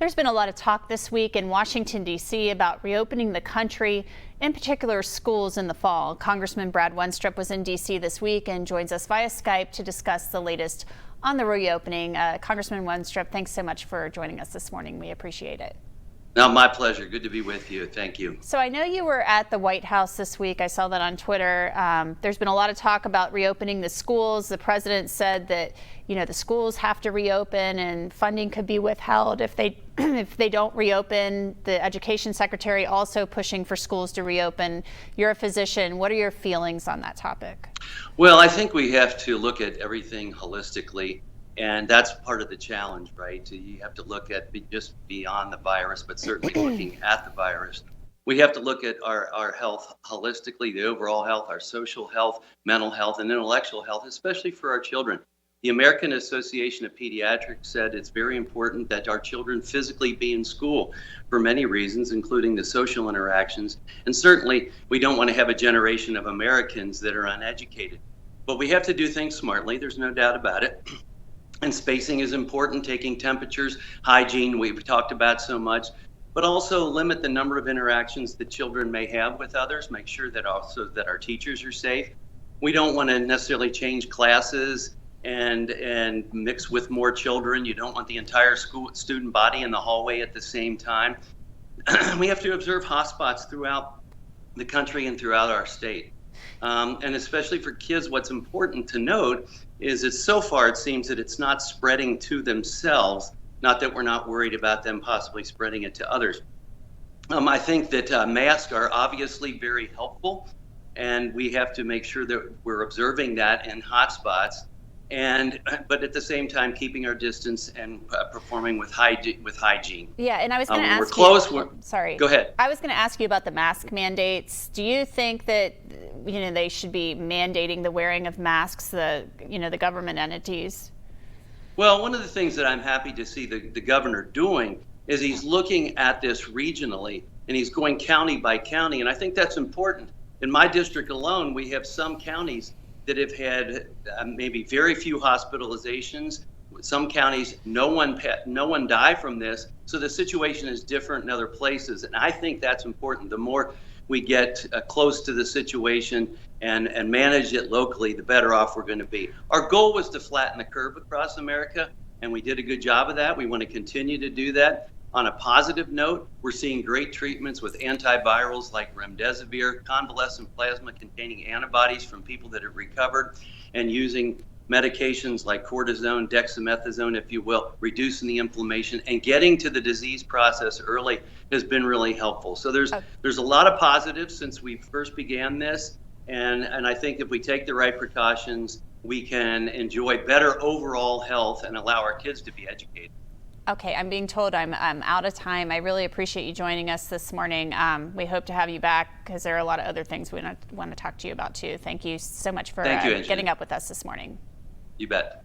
There's been a lot of talk this week in Washington, D.C. about reopening the country, in particular schools in the fall. Congressman Brad Wenstrup was in D.C. this week and joins us via Skype to discuss the latest on the reopening. Congressman Wenstrup, thanks so much for joining us this morning. We appreciate it. No, my pleasure. Good to be with you. Thank you. So I know you were at the White House this week. I saw that on Twitter. There's been a lot of talk about reopening the schools. The president said that, the schools have to reopen and funding could be withheld if they if they don't reopen. The education secretary also pushing for schools to reopen. You're a physician. What are your feelings on that topic? Well, I think we have to look at everything holistically. And that's part of the challenge, right? You have to look at just beyond the virus, but certainly looking at the virus. We have to look at our health holistically, the overall health, our social health, mental health, and intellectual health, especially for our children. The American Association of Pediatrics said it's very important that our children physically be in school for many reasons, including the social interactions. And certainly, we don't want to have a generation of Americans that are uneducated. But we have to do things smartly. There's no doubt about it. And spacing is important, taking temperatures, hygiene, we've talked about so much, but also limit the number of interactions that children may have with others, make sure that also that our teachers are safe. We don't want to necessarily change classes and mix with more children. You don't want the entire student body in the hallway at the same time. We have to observe hotspots throughout the country and throughout our state. And especially for kids, what's important to note is that so far it seems that it's not spreading to themselves, not that we're not worried about them possibly spreading it to others. I think that masks are obviously very helpful, and we have to make sure that we're observing that in hotspots, but at the same time keeping our distance and performing with hygiene. Yeah, and I was going to ask we're close. Sorry. Go ahead. I was going to ask you about the mask mandates. Do you think that they should be mandating the wearing of masks, the government entities? Well, one of the things that I'm happy to see the governor doing is he's looking at this regionally, and he's going county by county, and I think that's important. In my district alone, we have some counties that have had maybe very few hospitalizations. Some counties, no one died from this. So the situation is different in other places. And I think that's important. The more we get close to the situation and manage it locally, the better off we're going to be. Our goal was to flatten the curve across America, and we did a good job of that. We want to continue to do that. On a positive note, we're seeing great treatments with antivirals like remdesivir, convalescent plasma containing antibodies from people that have recovered, and using medications like cortisone, dexamethasone, if you will, reducing the inflammation and getting to the disease process early has been really helpful. So there's a lot of positives since we first began this, and I think if we take the right precautions, we can enjoy better overall health and allow our kids to be educated. Okay, I'm being told I'm out of time. I really appreciate you joining us this morning. We hope to have you back because there are a lot of other things we want to talk to you about too. Thank you so much for getting up with us this morning. You bet.